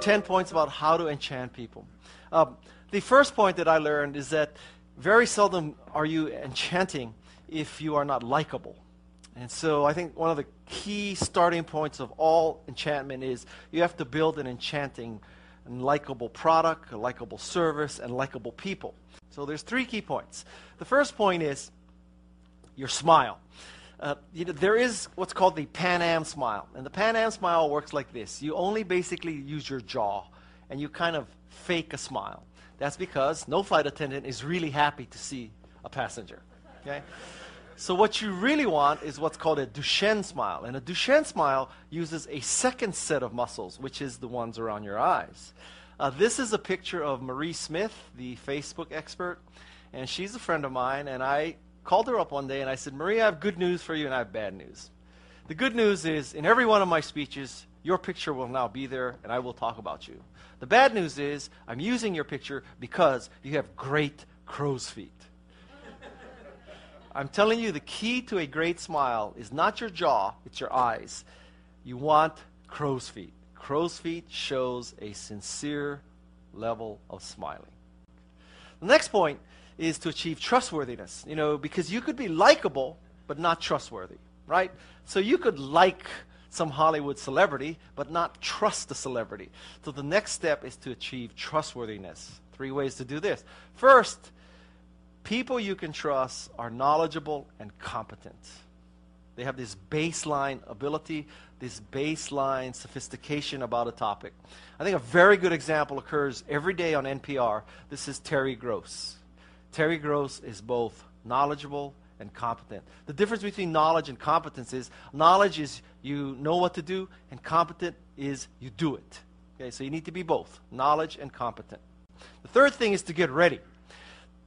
10 points about how to enchant people. The first point that I learned is that very seldom are you enchanting if you are not likable. And so I think one of the key starting points of all enchantment is you have to build an enchanting and likable product, a likable service, and likable people. So there's 3 key points. The first point is your smile. There is what's called the Pan Am smile. And the Pan Am smile works like this. You only basically use your jaw, and you kind of fake a smile. That's because no flight attendant is really happy to see a passenger. Okay? So what you really want is what's called a Duchenne smile. And a Duchenne smile uses a second set of muscles, which is the ones around your eyes. This is a picture of Marie Smith, the Facebook expert. And she's a friend of mine. And I called her up one day and I said, Marie, I have good news for you and I have bad news. The good news is in every one of my speeches, your picture will now be there and I will talk about you. The bad news is I'm using your picture because you have great crow's feet. I'm telling you, the key to a great smile is not your jaw, it's your eyes. You want crow's feet. Crow's feet shows a sincere level of smiling. The next point is to achieve trustworthiness, because you could be likable but not trustworthy, right? So you could like some Hollywood celebrity but not trust the celebrity. So the next step is to achieve trustworthiness. 3 ways to do this. First, people you can trust are knowledgeable and competent. They have this baseline ability, this baseline sophistication about a topic. I think a very good example occurs every day on NPR. This is Terry Gross. Terry Gross is both knowledgeable and competent. The difference between knowledge and competence is knowledge is you know what to do, and competent is you do it. Okay, so you need to be both, knowledge and competent. The third thing is to get ready.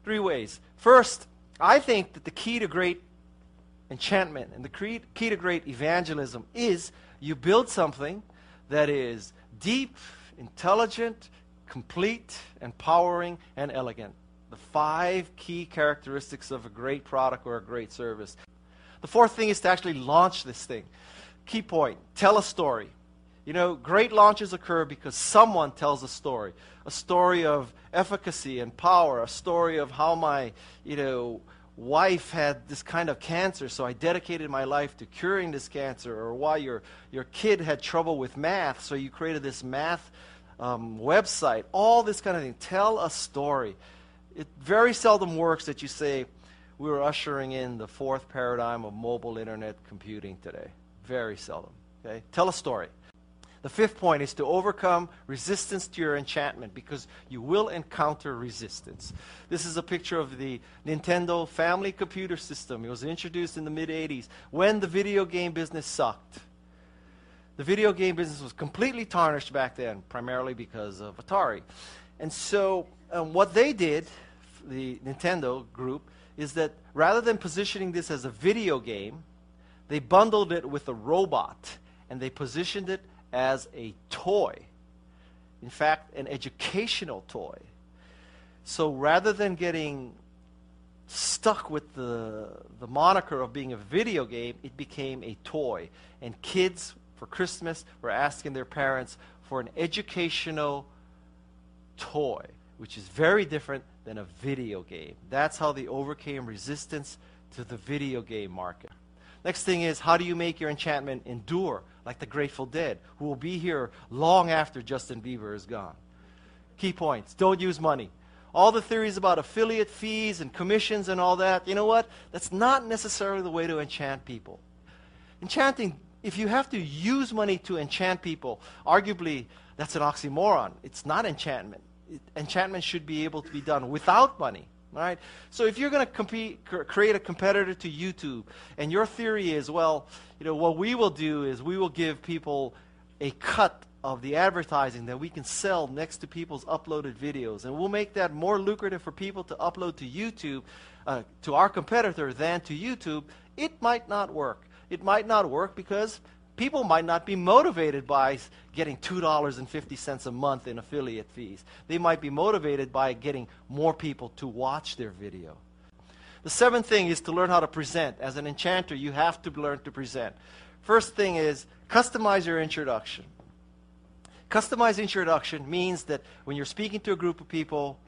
3 ways. First, I think that the key to great enchantment and the key to great evangelism is you build something that is deep, intelligent, complete, empowering, and elegant. The 5 key characteristics of a great product or a great service. The fourth thing is to actually launch this thing. Key point, tell a story. Great launches occur because someone tells a story of efficacy and power, a story of how my, wife had this kind of cancer, so I dedicated my life to curing this cancer, or why your kid had trouble with math, so you created this math website, all this kind of thing. Tell a story. It very seldom works that you say, we were ushering in the 4th paradigm of mobile internet computing today. Very seldom. Okay? Tell a story. The 5th point is to overcome resistance to your enchantment, because you will encounter resistance. This is a picture of the Nintendo Family Computer System. It was introduced in the mid-'80s when the video game business sucked. The video game business was completely tarnished back then, primarily because of Atari. And so what they did, the Nintendo group, is that rather than positioning this as a video game, they bundled it with a robot, and they positioned it as a toy. In fact, an educational toy. So rather than getting stuck with the moniker of being a video game, it became a toy. And kids, for Christmas, were asking their parents for an educational toy, which is very different than a video game. That's how they overcame resistance to the video game market. Next thing is, how do you make your enchantment endure, like the Grateful Dead, who will be here long after Justin Bieber is gone? Key points. Don't use money. All the theories about affiliate fees and commissions and all that, you know what? That's not necessarily the way to enchant people. Enchanting, if you have to use money to enchant people, arguably that's an oxymoron. It's not enchantment. Enchantment should be able to be done without money. All right? So if you're going to create a competitor to YouTube, and your theory is, well, what we will do is we will give people a cut of the advertising that we can sell next to people's uploaded videos, and we'll make that more lucrative for people to upload to YouTube, to our competitor, than to YouTube, it might not work. It might not work because people might not be motivated by getting $2.50 a month in affiliate fees. They might be motivated by getting more people to watch their video. The 7th thing is to learn how to present. As an enchanter, you have to learn to present. First thing is, customize your introduction. Customized introduction means that when you're speaking to a group of people,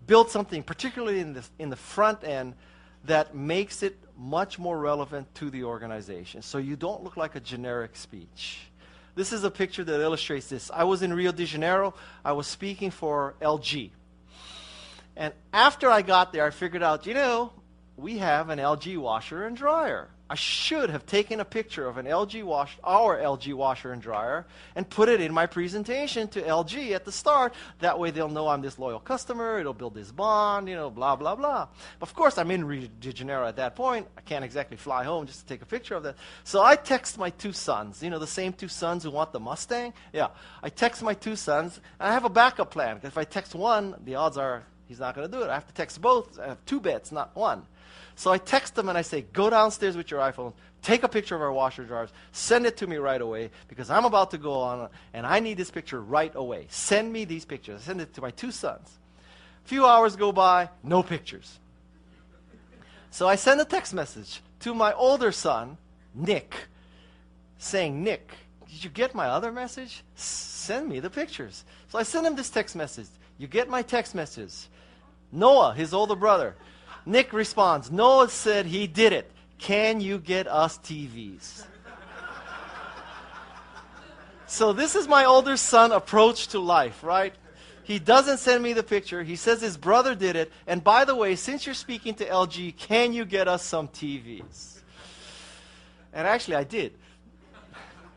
build something, particularly in the front end, that makes it much more relevant to the organization, so you don't look like a generic speech. This is a picture that illustrates this. I was in Rio de Janeiro. I was speaking for LG. And after I got there, I figured out, we have an LG washer and dryer. I should have taken a picture of our LG washer and dryer, and put it in my presentation to LG at the start. That way they'll know I'm this loyal customer. It'll build this bond, blah, blah, blah. But of course, I'm in Rio de Janeiro at that point. I can't exactly fly home just to take a picture of that. So I text my two sons, the same two sons who want the Mustang. Yeah, I text my two sons, and I have a backup plan. Because if I text one, the odds are he's not going to do it. I have to text both. I have two bets, not one. So I text them and I say, go downstairs with your iPhone, take a picture of our washer dryers, send it to me right away, because I'm about to go on and I need this picture right away. Send me these pictures. I send it to my two sons. A few hours go by, no pictures. So I send a text message to my older son, Nick, saying, Nick, did you get my other message? Send me the pictures. So I send him this text message. You get my text message. Noah, his older brother. Nick responds, Noah said he did it. Can you get us TVs? So this is my older son approach to life, right? He doesn't send me the picture. He says his brother did it. And by the way, since you're speaking to LG, can you get us some TVs? And actually I did.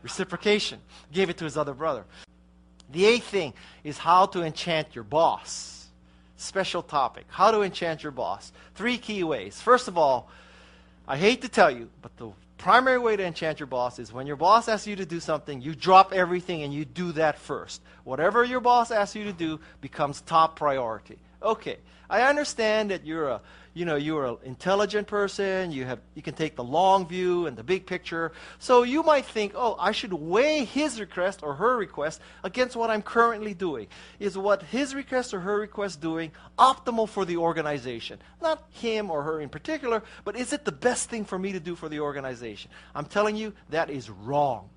Reciprocation. Gave it to his other brother. The eighth thing is how to enchant your boss. Special topic. How to enchant your boss. 3 key ways. First of all, I hate to tell you, but the primary way to enchant your boss is when your boss asks you to do something, you drop everything and you do that first. Whatever your boss asks you to do becomes top priority. Okay, I understand that you're an intelligent person, you can take the long view and the big picture. So you might think, oh, I should weigh his request or her request against what I'm currently doing. Is what his request or her request doing optimal for the organization? Not him or her in particular, but is it the best thing for me to do for the organization? I'm telling you, that is wrong.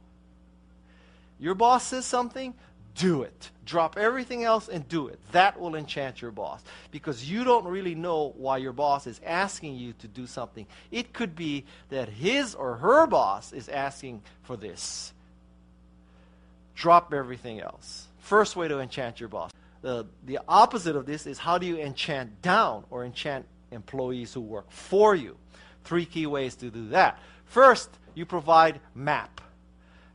Your boss says something, do it. Drop everything else and do it. That will enchant your boss, because you don't really know why your boss is asking you to do something. It could be that his or her boss is asking for this. Drop everything else. First way to enchant your boss. The opposite of this is how do you enchant down or enchant employees who work for you? 3 key ways to do that. First, you provide MAP.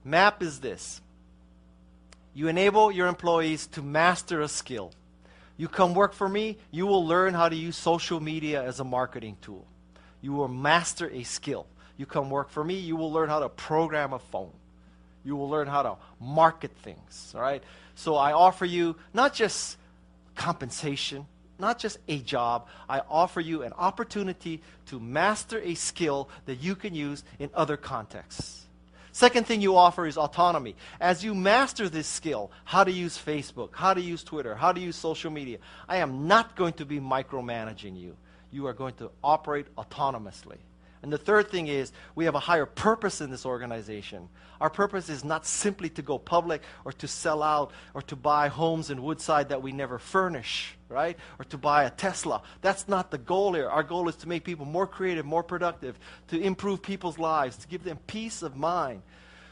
MAP is this. You enable your employees to master a skill. You come work for me, you will learn how to use social media as a marketing tool. You will master a skill. You come work for me, you will learn how to program a phone. You will learn how to market things, all right? So I offer you not just compensation, not just a job. I offer you an opportunity to master a skill that you can use in other contexts. Second thing you offer is autonomy. As you master this skill, how to use Facebook, how to use Twitter, how to use social media, I am not going to be micromanaging you. You are going to operate autonomously. And the third thing is we have a higher purpose in this organization. Our purpose is not simply to go public or to sell out or to buy homes in Woodside that we never furnish, right? Or to buy a Tesla. That's not the goal here. Our goal is to make people more creative, more productive, to improve people's lives, to give them peace of mind.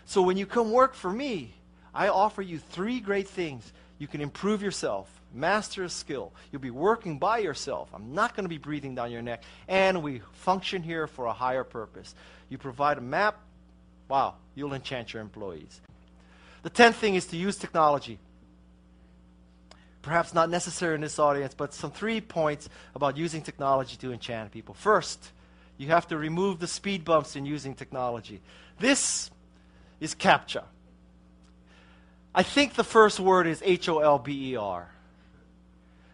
So when you come work for me, I offer you 3 great things. You can improve yourself, master a skill. You'll be working by yourself. I'm not going to be breathing down your neck. And we function here for a higher purpose. You provide a map. Wow, you'll enchant your employees. The 10th thing is to use technology. Perhaps not necessary in this audience, but some 3 points about using technology to enchant people. First, you have to remove the speed bumps in using technology. This is CAPTCHA. I think the first word is HOLBER.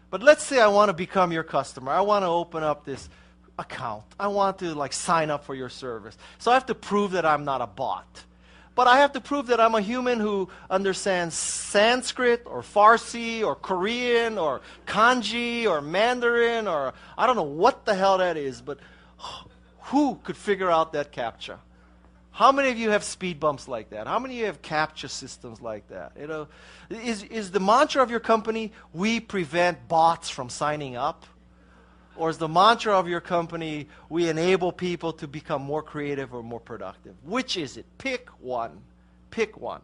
But let's say I want to become your customer. I want to open up this account. I want to sign up for your service. So I have to prove that I'm not a bot. But I have to prove that I'm a human who understands Sanskrit or Farsi or Korean or Kanji or Mandarin or I don't know what the hell that is, but who could figure out that CAPTCHA? How many of you have speed bumps like that? How many of you have capture systems like that? You know, is the mantra of your company, we prevent bots from signing up? Or is the mantra of your company, we enable people to become more creative or more productive? Which is it? Pick one. Pick one.